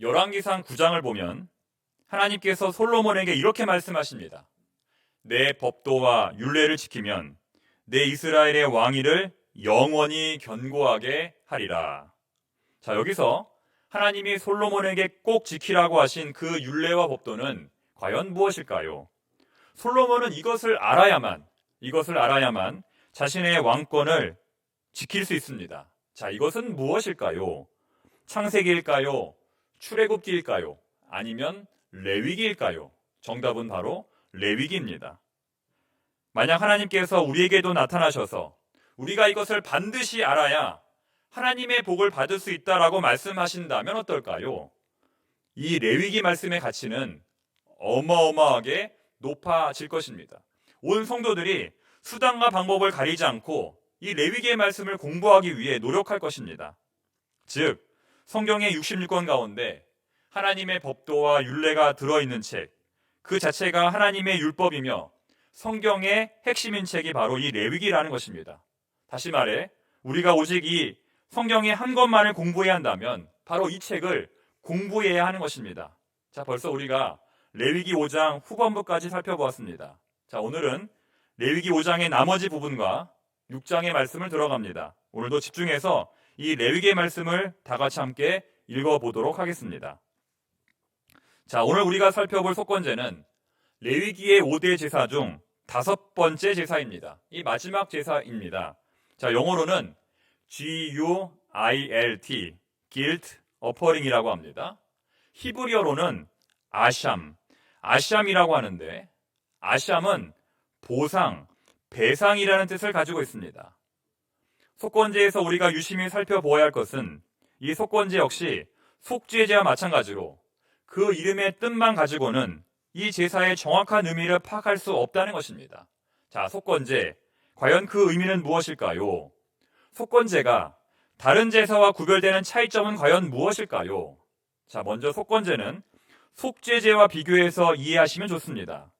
열왕기상 9장을 보면 하나님께서 솔로몬에게 이렇게 말씀하십니다. 내 법도와 율례를 지키면 내 이스라엘의 왕위를 영원히 견고하게 하리라. 자, 여기서 하나님이 솔로몬에게 꼭 지키라고 하신 그 율례와 법도는 과연 무엇일까요? 솔로몬은 이것을 알아야만 자신의 왕권을 지킬 수 있습니다. 자, 이것은 무엇일까요? 창세기일까요? 출애굽기일까요? 아니면 레위기일까요? 정답은 바로 레위기입니다. 만약 하나님께서 우리에게도 나타나셔서 우리가 이것을 반드시 알아야 하나님의 복을 받을 수 있다라고 말씀하신다면 어떨까요? 이 레위기 말씀의 가치는 어마어마하게 높아질 것입니다. 온 성도들이 수단과 방법을 가리지 않고 이 레위기의 말씀을 공부하기 위해 노력할 것입니다. 즉, 성경의 66권 가운데 하나님의 법도와 율례가 들어있는 책, 그 자체가 하나님의 율법이며 성경의 핵심인 책이 바로 이 레위기라는 것입니다. 다시 말해 우리가 오직 이 성경의 한 권만을 공부해야 한다면 바로 이 책을 공부해야 하는 것입니다. 자, 벌써 우리가 레위기 5장 후반부까지 살펴보았습니다. 자, 오늘은 레위기 5장의 나머지 부분과 6장의 말씀을 들어갑니다. 오늘도 집중해서 이 레위기의 말씀을 다 같이 함께 읽어보도록 하겠습니다. 자, 오늘 우리가 살펴볼 속건제는 레위기의 5대 제사 중 5번째 제사입니다. 이 마지막 제사입니다. 자, 영어로는 GUILT, Guilt Offering이라고 합니다. 히브리어로는 아샴이라고 하는데, 아샴은 보상, 배상이라는 뜻을 가지고 있습니다. 속건제에서 우리가 유심히 살펴보아야 할 것은 이 속건제 역시 속죄제와 마찬가지로 그 이름의 뜻만 가지고는 이 제사의 정확한 의미를 파악할 수 없다는 것입니다. 자, 속건제, 과연 그 의미는 무엇일까요? 속건제가 다른 제사와 구별되는 차이점은 과연 무엇일까요? 자, 먼저 속건제는 속죄제와 비교해서 이해하시면 좋습니다.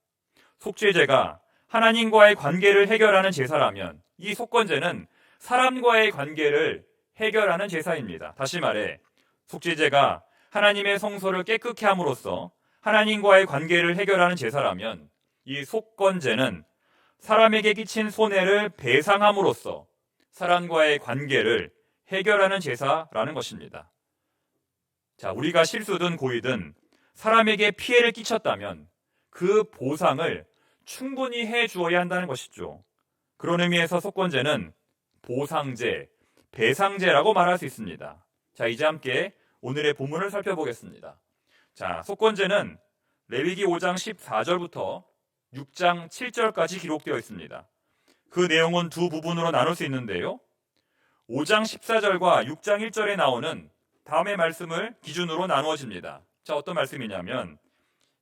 속죄제가 하나님과의 관계를 해결하는 제사라면 이 속건제는 사람과의 관계를 해결하는 제사입니다. 다시 말해 속죄제가 하나님의 성소를 깨끗게 함으로써 하나님과의 관계를 해결하는 제사라면 이 속건제는 사람에게 끼친 손해를 배상함으로써 사람과의 관계를 해결하는 제사라는 것입니다. 자, 우리가 실수든 고의든 사람에게 피해를 끼쳤다면 그 보상을 충분히 해 주어야 한다는 것이죠. 그런 의미에서 속건제는 보상제, 배상제라고 말할 수 있습니다. 자, 이제 함께 오늘의 본문을 살펴보겠습니다. 자, 속건제는 레위기 5장 14절부터 6장 7절까지 기록되어 있습니다. 그 내용은 두 부분으로 나눌 수 있는데요. 5장 14절과 6장 1절에 나오는 다음의 말씀을 기준으로 나누어집니다. 자, 어떤 말씀이냐면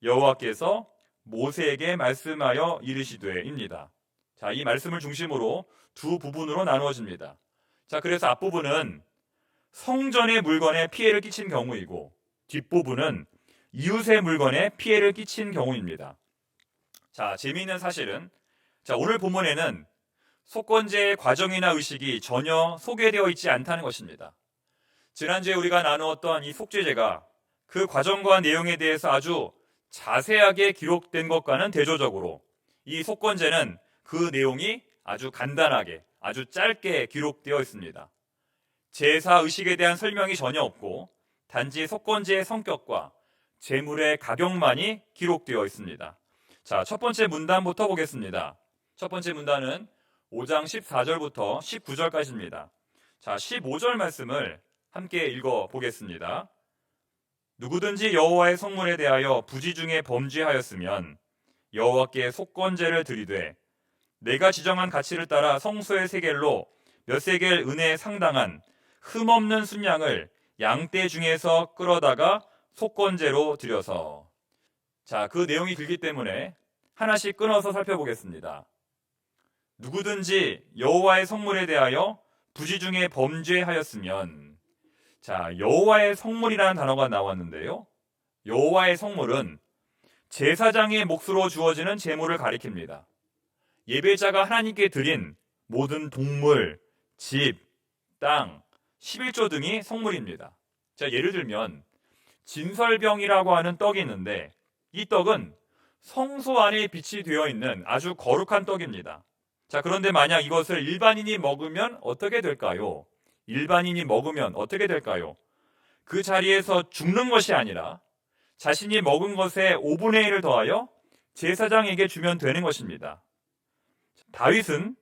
여호와께서 모세에게 말씀하여 이르시되입니다. 자, 이 말씀을 중심으로 두 부분으로 나누어집니다. 자, 그래서 앞부분은 성전의 물건에 피해를 끼친 경우이고 뒷부분은 이웃의 물건에 피해를 끼친 경우입니다. 자, 재미있는 사실은 오늘 본문에는 속건제의 과정이나 의식이 전혀 소개되어 있지 않다는 것입니다. 지난주에 우리가 나누었던 이 속죄제가 그 과정과 내용에 대해서 아주 자세하게 기록된 것과는 대조적으로 이 속건제는 그 내용이 아주 간단하게, 아주 짧게 기록되어 있습니다. 제사 의식에 대한 설명이 전혀 없고 단지 속건제의 성격과 제물의 가격만이 기록되어 있습니다. 자, 첫 번째 문단부터 보겠습니다. 첫 번째 문단은 5장 14절부터 19절까지입니다. 자, 15절 말씀을 함께 읽어보겠습니다. 누구든지 여호와의 성물에 대하여 부지 중에 범죄하였으면 여호와께 속건제를 드리되 내가 지정한 가치를 따라 성소의 세겔로 몇 세겔 은혜에 상당한 흠없는 순양을 양떼 중에서 끌어다가 속건제로 드려서. 자, 그 내용이 길기 때문에 하나씩 끊어서 살펴보겠습니다. 누구든지 여호와의 성물에 대하여 부지 중에 범죄하였으면. 자, 여호와의 성물이라는 단어가 나왔는데요. 여호와의 성물은 제사장의 몫으로 주어지는 제물을 가리킵니다. 예배자가 하나님께 드린 모든 동물, 집, 땅, 11조 등이 성물입니다. 자, 예를 들면 진설병이라고 하는 떡이 있는데 이 떡은 성소 안에 빛이 되어 있는 아주 거룩한 떡입니다. 자, 그런데 만약 이것을 일반인이 먹으면 어떻게 될까요? 일반인이 먹으면 어떻게 될까요? 그 자리에서 죽는 것이 아니라 자신이 먹은 것에 5분의 1을 더하여 제사장에게 주면 되는 것입니다. 다윗은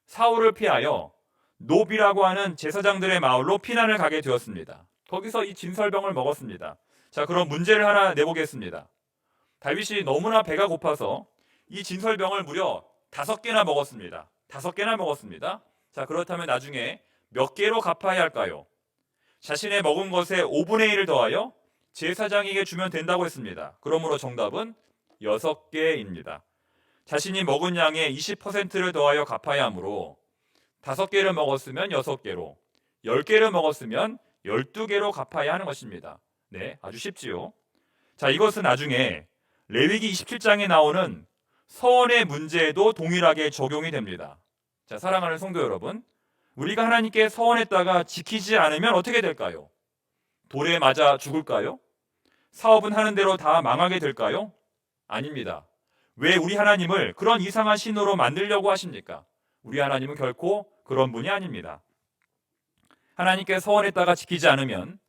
사울을 피하여 노비라고 하는 제사장들의 마을로 피난을 가게 되었습니다. 거기서 이 진설병을 먹었습니다. 자, 그럼 문제를 하나 내보겠습니다. 다윗이 너무나 배가 고파서 이 진설병을 무려 5개나 먹었습니다. 5개나 먹었습니다. 자, 그렇다면 나중에 몇 개로 갚아야 할까요? 자신의 먹은 것에 5분의 1을 더하여 제사장에게 주면 된다고 했습니다. 그러므로 정답은 6개입니다. 자신이 먹은 양의 20%를 더하여 갚아야 하므로 5개를 먹었으면 6개로, 10개를 먹었으면 12개로 갚아야 하는 것입니다. 네, 아주 쉽지요. 자, 이것은 나중에 레위기 27장에 나오는 서원의 문제에도 동일하게 적용이 됩니다. 자, 사랑하는 성도 여러분, 우리가 하나님께 서원했다가 지키지 않으면 어떻게 될까요? 돌에 맞아 죽을까요? 사업은 하는 대로 다 망하게 될까요? 아닙니다. 왜 우리 하나님을 그런 이상한 신으로 만들려고 하십니까? 우리 하나님은 결코 그런 분이 아닙니다. 하나님께 서원했다가 지키지 않으면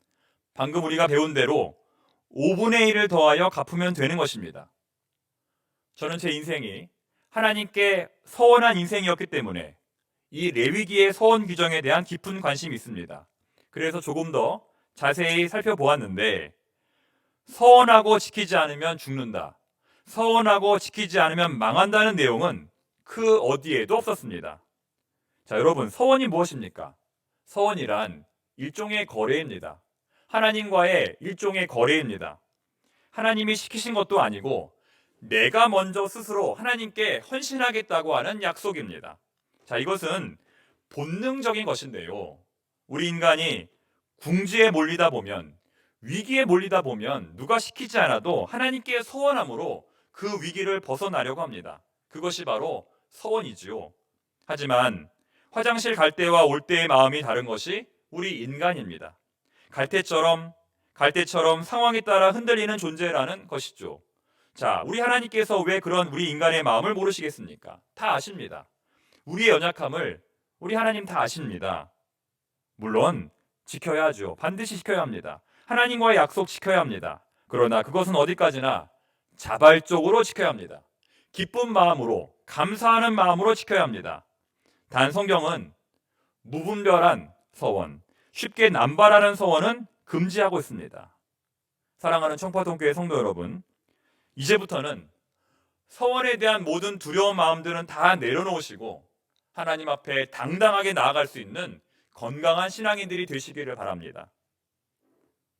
방금 우리가 배운 대로 5분의 1을 더하여 갚으면 되는 것입니다. 저는 제 인생이 하나님께 서원한 인생이었기 때문에 이 레위기의 서원 규정에 대한 깊은 관심이 있습니다. 그래서 조금 더 자세히 살펴보았는데 서원하고 지키지 않으면 죽는다. 서원하고 지키지 않으면 망한다는 내용은 그 어디에도 없었습니다. 자, 여러분, 서원이 무엇입니까? 서원이란 일종의 거래입니다. 하나님과의 일종의 거래입니다. 하나님이 시키신 것도 아니고 내가 먼저 스스로 하나님께 헌신하겠다고 하는 약속입니다. 자, 이것은 본능적인 것인데요. 우리 인간이 궁지에 몰리다 보면, 위기에 몰리다 보면 누가 시키지 않아도 하나님께 서원함으로 그 위기를 벗어나려고 합니다. 그것이 바로 서원이지요. 하지만 화장실 갈 때와 올 때의 마음이 다른 것이 우리 인간입니다. 갈대처럼 상황에 따라 흔들리는 존재라는 것이죠. 자, 우리 하나님께서 왜 그런 우리 인간의 마음을 모르시겠습니까? 다 아십니다. 우리의 연약함을 우리 하나님 다 아십니다. 물론 지켜야 하죠. 반드시 지켜야 합니다. 하나님과의 약속 지켜야 합니다. 그러나 그것은 어디까지나 자발적으로 지켜야 합니다. 기쁜 마음으로, 감사하는 마음으로 지켜야 합니다. 단 성경은 무분별한 서원, 쉽게 남발하는 서원은 금지하고 있습니다. 사랑하는 청파동교회 성도 여러분, 이제부터는 서원에 대한 모든 두려운 마음들은 다 내려놓으시고 하나님 앞에 당당하게 나아갈 수 있는 건강한 신앙인들이 되시기를 바랍니다.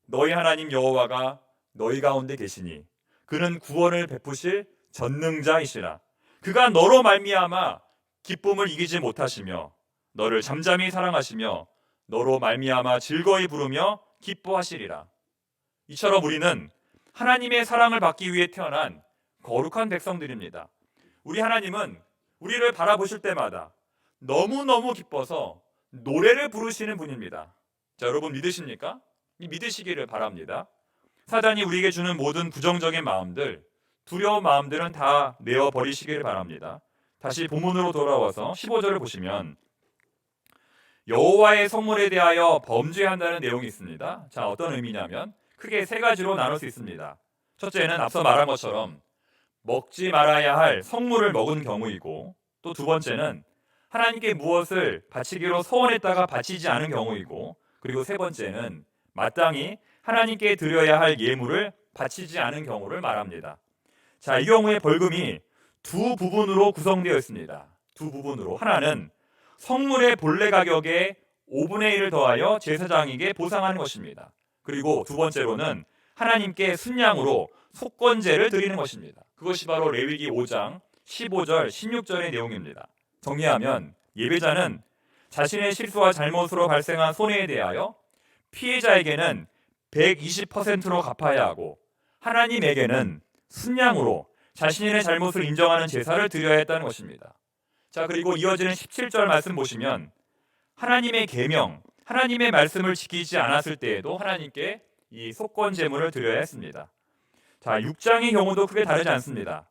너희 하나님 여호와가 너희 가운데 계시니 그는 구원을 베푸실 전능자이시라. 그가 너로 말미암아 기쁨을 이기지 못하시며 너를 잠잠히 사랑하시며 너로 말미암아 즐거이 부르며 기뻐하시리라. 이처럼 우리는 하나님의 사랑을 받기 위해 태어난 거룩한 백성들입니다. 우리 하나님은 우리를 바라보실 때마다 너무너무 기뻐서 노래를 부르시는 분입니다. 자, 여러분 믿으십니까? 믿으시기를 바랍니다. 사단이 우리에게 주는 모든 부정적인 마음들, 두려운 마음들은 다 내어버리시기를 바랍니다. 다시 본문으로 돌아와서 15절을 보시면 여호와의 성물에 대하여 범죄한다는 내용이 있습니다. 자, 어떤 의미냐면 크게 3가지로 나눌 수 있습니다. 첫째는 앞서 말한 것처럼 먹지 말아야 할 성물을 먹은 경우이고, 또 두 번째는 하나님께 무엇을 바치기로 서원했다가 바치지 않은 경우이고, 그리고 세 번째는 마땅히 하나님께 드려야 할 예물을 바치지 않은 경우를 말합니다. 자, 이 경우에 벌금이 두 부분으로 구성되어 있습니다. 두 부분으로. 하나는 성물의 본래 가격의 5분의 1을 더하여 제사장에게 보상하는 것입니다. 그리고 두 번째로는 하나님께 순양으로 속건제를 드리는 것입니다. 그것이 바로 레위기 5장 15절, 16절의 내용입니다. 정리하면 예배자는 자신의 실수와 잘못으로 발생한 손해에 대하여 피해자에게는 120%로 갚아야 하고 하나님에게는 순양으로 자신의 잘못을 인정하는 제사를 드려야 했다는 것입니다. 자, 그리고 이어지는 17절 말씀 보시면 하나님의 계명, 하나님의 말씀을 지키지 않았을 때에도 하나님께 이 속건 제물을 드려야 했습니다. 자, 6장의 경우도 크게 다르지 않습니다.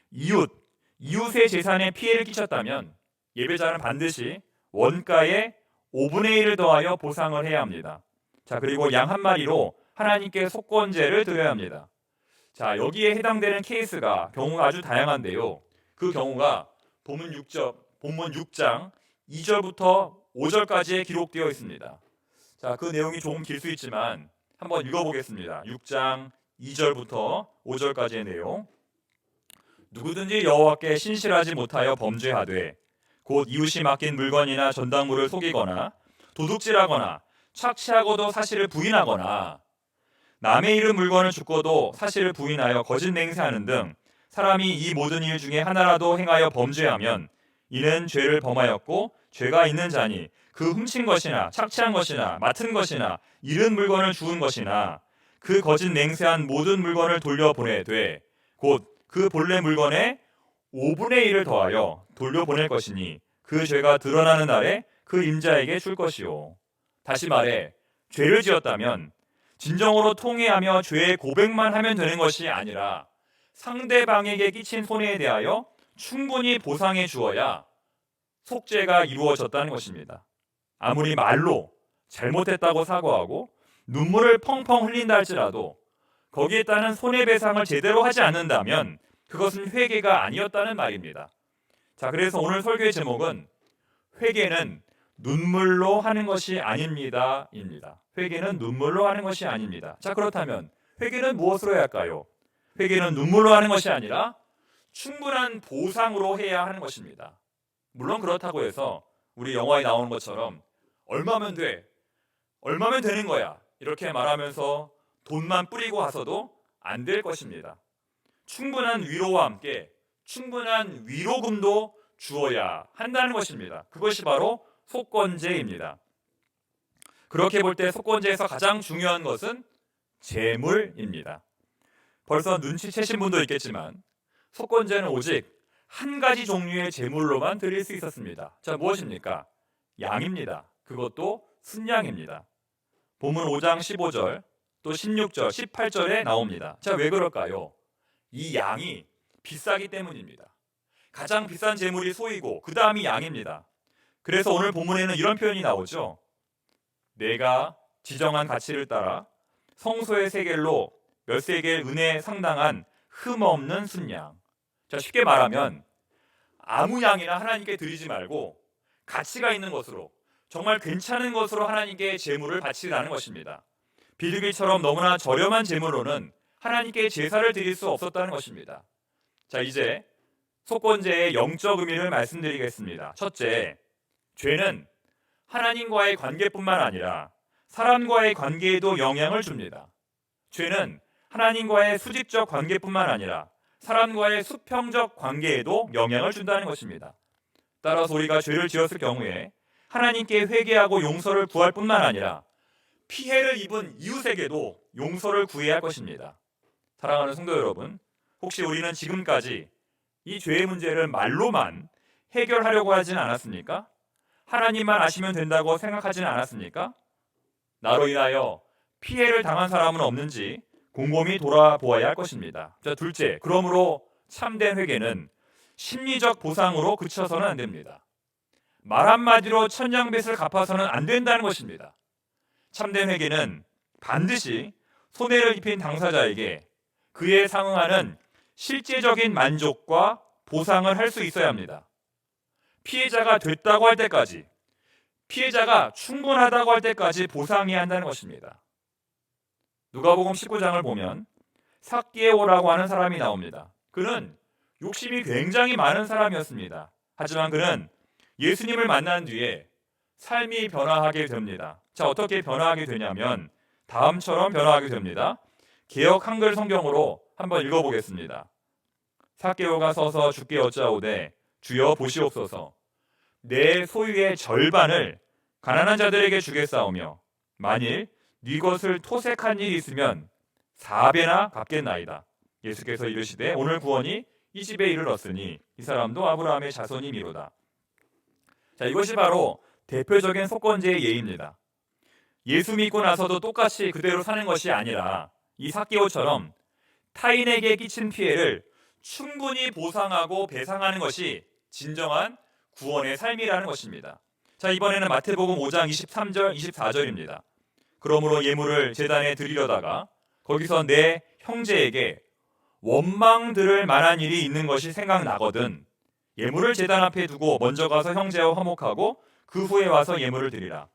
이웃의 재산에 피해를 끼쳤다면 예배자는 반드시 원가의 5분의 1을 더하여 보상을 해야 합니다. 자, 그리고 양 한 마리로 하나님께 속건제를 드려야 합니다. 자, 여기에 해당되는 경우가 아주 다양한데요. 그 경우가 본문 6장 2절부터 5절까지에 기록되어 있습니다. 자, 그 내용이 조금 길 수 있지만 한번 읽어보겠습니다. 6장 2절부터 5절까지의 내용. 누구든지 여호와께 신실하지 못하여 범죄하되 곧 이웃이 맡긴 물건이나 전당물을 속이거나 도둑질하거나 착취하고도 사실을 부인하거나 남의 잃은 물건을 죽고도 사실을 부인하여 거짓 맹세하는 등 사람이 이 모든 일 중에 하나라도 행하여 범죄하면 이는 죄를 범하였고 죄가 있는 자니 그 훔친 것이나 착취한 것이나 맡은 것이나 잃은 물건을 주운 것이나 그 거짓 맹세한 모든 물건을 돌려보내되 곧 그 본래 물건에 5분의 1을 더하여 돌려보낼 것이니 그 죄가 드러나는 날에 그 임자에게 줄 것이요. 다시 말해 죄를 지었다면 진정으로 통회하며 죄의 고백만 하면 되는 것이 아니라 상대방에게 끼친 손해에 대하여 충분히 보상해 주어야 속죄가 이루어졌다는 것입니다. 아무리 말로 잘못했다고 사과하고 눈물을 펑펑 흘린다 할지라도 거기에 따른 손해배상을 제대로 하지 않는다면 그것은 회개가 아니었다는 말입니다. 자, 그래서 오늘 설교의 제목은 회개는 눈물로 하는 것이 아닙니다. 입니다. 회개는 눈물로 하는 것이 아닙니다. 자, 그렇다면 회개는 무엇으로 해야 할까요? 회개는 눈물로 하는 것이 아니라 충분한 보상으로 해야 하는 것입니다. 물론 그렇다고 해서 우리 영화에 나오는 것처럼 얼마면 돼? 얼마면 되는 거야? 이렇게 말하면서 돈만 뿌리고 가서도 안 될 것입니다. 충분한 위로와 함께 충분한 위로금도 주어야 한다는 것입니다. 그것이 바로 속건제입니다. 그렇게 볼 때 속건제에서 가장 중요한 것은 제물입니다. 벌써 눈치채신 분도 있겠지만 속건제는 오직 한 가지 종류의 제물로만 드릴 수 있었습니다. 자, 무엇입니까? 양입니다. 그것도 순양입니다. 본문 5장 15절 또 16절, 18절에 나옵니다. 자, 왜 그럴까요? 이 양이 비싸기 때문입니다. 가장 비싼 제물이 소이고 그 다음이 양입니다. 그래서 오늘 본문에는 이런 표현이 나오죠. 내가 지정한 가치를 따라 성소의 세겔로 몇 세겔 은에 상당한 흠없는 순양. 자, 쉽게 말하면 아무 양이나 하나님께 드리지 말고 가치가 있는 것으로 정말 괜찮은 것으로 하나님께 제물을 바치라는 것입니다. 비둘기처럼 너무나 저렴한 제물로는 하나님께 제사를 드릴 수 없었다는 것입니다. 자, 이제 속건제의 영적 의미를 말씀드리겠습니다. 첫째, 죄는 하나님과의 관계뿐만 아니라 사람과의 관계에도 영향을 줍니다. 죄는 하나님과의 수직적 관계뿐만 아니라 사람과의 수평적 관계에도 영향을 준다는 것입니다. 따라서 우리가 죄를 지었을 경우에 하나님께 회개하고 용서를 구할 뿐만 아니라 피해를 입은 이웃에게도 용서를 구해야 할 것입니다. 사랑하는 성도 여러분, 혹시 우리는 지금까지 이 죄의 문제를 말로만 해결하려고 하진 않았습니까? 하나님만 아시면 된다고 생각하지는 않았습니까? 나로 인하여 피해를 당한 사람은 없는지 곰곰이 돌아보아야 할 것입니다. 자, 둘째, 그러므로 참된 회개는 심리적 보상으로 그쳐서는 안 됩니다. 말 한마디로 천냥빚을 갚아서는 안 된다는 것입니다. 참된 회개는 반드시 손해를 입힌 당사자에게 그에 상응하는 실제적인 만족과 보상을 할 수 있어야 합니다. 피해자가 됐다고 할 때까지, 피해자가 충분하다고 할 때까지 보상해야 한다는 것입니다. 누가복음 19장을 보면 삭개오라고 하는 사람이 나옵니다. 그는 욕심이 굉장히 많은 사람이었습니다. 하지만 그는 예수님을 만난 뒤에 삶이 변화하게 됩니다. 자, 어떻게 변화하게 되냐면 다음처럼 변화하게 됩니다. 개역 한글 성경으로 한번 읽어보겠습니다. 삭개오가 서서 주께 여짜오되 주여 보시옵소서. 내 소유의 절반을 가난한 자들에게 주겠사오며 만일 네 것을 토색한 일이 있으면 4배나 갚겠나이다. 예수께서 이르시되 오늘 구원이 이 집에 이르렀으니 이 사람도 아브라함의 자손이미로다. 자, 이것이 바로 대표적인 속건제의 예입니다. 예수 믿고 나서도 똑같이 그대로 사는 것이 아니라 이 삭개오처럼 타인에게 끼친 피해를 충분히 보상하고 배상하는 것이 진정한 구원의 삶이라는 것입니다. 자, 이번에는 마태복음 5장 23절, 24절입니다. 그러므로 예물을 제단에 드리려다가 거기서 내 형제에게 원망 들을 만한 일이 있는 것이 생각나거든 예물을 제단 앞에 두고 먼저 가서 형제와 화목하고 그 후에 와서 예물을 드리라.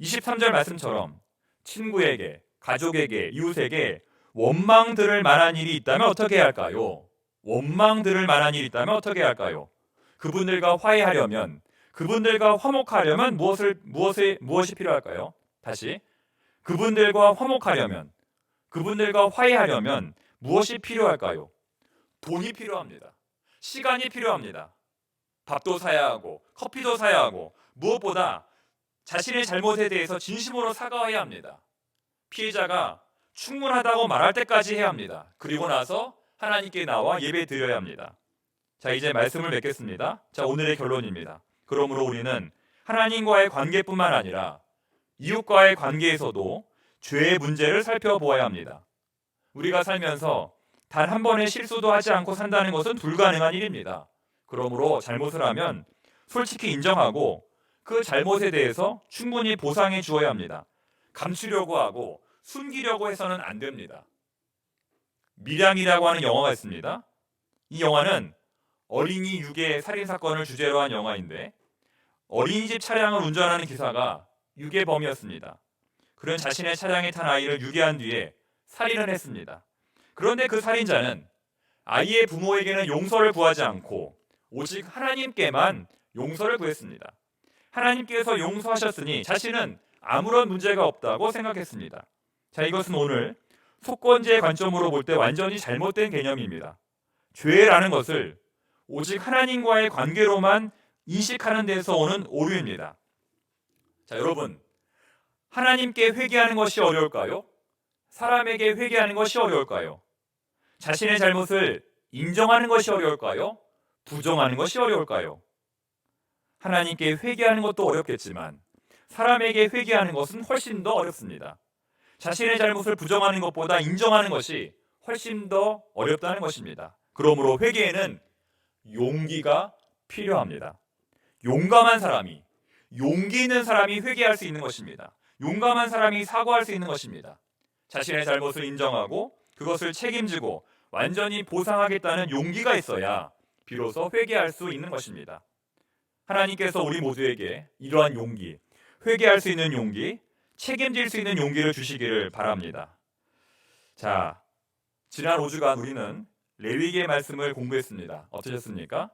23절 말씀처럼 친구에게, 가족에게, 이웃에게 원망 들을 만한 일이 있다면 어떻게 해야 할까요? 원망 들을 만한 일이 있다면 어떻게 해야 할까요? 그분들과 화해하려면, 그분들과 화목하려면 무엇이 필요할까요? 다시, 그분들과 화목하려면, 그분들과 화해하려면 무엇이 필요할까요? 돈이 필요합니다. 시간이 필요합니다. 밥도 사야 하고 커피도 사야 하고 무엇보다 자신의 잘못에 대해서 진심으로 사과해야 합니다. 피해자가 충분하다고 말할 때까지 해야 합니다. 그리고 나서 하나님께 나와 예배 드려야 합니다. 자, 이제 말씀을 맺겠습니다. 자, 오늘의 결론입니다. 그러므로 우리는 하나님과의 관계뿐만 아니라 이웃과의 관계에서도 죄의 문제를 살펴보아야 합니다. 우리가 살면서 단 한 번의 실수도 하지 않고 산다는 것은 불가능한 일입니다. 그러므로 잘못을 하면 솔직히 인정하고 그 잘못에 대해서 충분히 보상해 주어야 합니다. 감추려고 하고 숨기려고 해서는 안 됩니다. 밀양이라고 하는 영화가 있습니다. 이 영화는 어린이 유괴 살인사건을 주제로 한 영화인데 어린이집 차량을 운전하는 기사가 유괴범이었습니다. 그는 자신의 차량에 탄 아이를 유괴한 뒤에 살인을 했습니다. 그런데 그 살인자는 아이의 부모에게는 용서를 구하지 않고 오직 하나님께만 용서를 구했습니다. 하나님께서 용서하셨으니 자신은 아무런 문제가 없다고 생각했습니다. 자, 이것은 오늘 속건제의 관점으로 볼 때 완전히 잘못된 개념입니다. 죄라는 것을 오직 하나님과의 관계로만 인식하는 데서 오는 오류입니다. 자, 여러분, 하나님께 회개하는 것이 어려울까요? 사람에게 회개하는 것이 어려울까요? 자신의 잘못을 인정하는 것이 어려울까요? 부정하는 것이 어려울까요? 하나님께 회개하는 것도 어렵겠지만 사람에게 회개하는 것은 훨씬 더 어렵습니다. 자신의 잘못을 부정하는 것보다 인정하는 것이 훨씬 더 어렵다는 것입니다. 그러므로 회개에는 용기가 필요합니다. 용감한 사람이, 용기 있는 사람이 회개할 수 있는 것입니다. 용감한 사람이 사과할 수 있는 것입니다. 자신의 잘못을 인정하고 그것을 책임지고 완전히 보상하겠다는 용기가 있어야 비로소 회개할 수 있는 것입니다. 하나님께서 우리 모두에게 이러한 용기, 회개할 수 있는 용기, 책임질 수 있는 용기를 주시기를 바랍니다. 자, 지난 5주간 우리는 레위기의 말씀을 공부했습니다. 어떠셨습니까?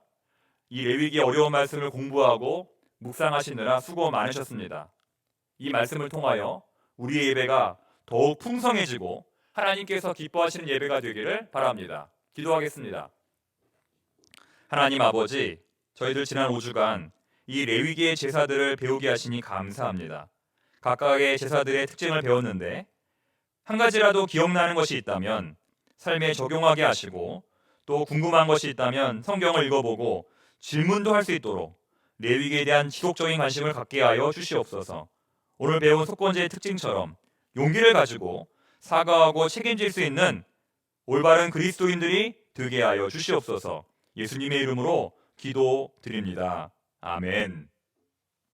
이 레위기의 어려운 말씀을 공부하고 묵상하시느라 수고 많으셨습니다. 이 말씀을 통하여 우리의 예배가 더욱 풍성해지고 하나님께서 기뻐하시는 예배가 되기를 바랍니다. 기도하겠습니다. 하나님 아버지, 저희들 지난 5주간 이 레위기의 제사들을 배우게 하시니 감사합니다. 각각의 제사들의 특징을 배웠는데 한 가지라도 기억나는 것이 있다면 삶에 적용하게 하시고 또 궁금한 것이 있다면 성경을 읽어보고 질문도 할 수 있도록 레위기에 대한 지속적인 관심을 갖게 하여 주시옵소서. 오늘 배운 속건제의 특징처럼 용기를 가지고 사과하고 책임질 수 있는 올바른 그리스도인들이 되게 하여 주시옵소서. 예수님의 이름으로 기도드립니다. 아멘.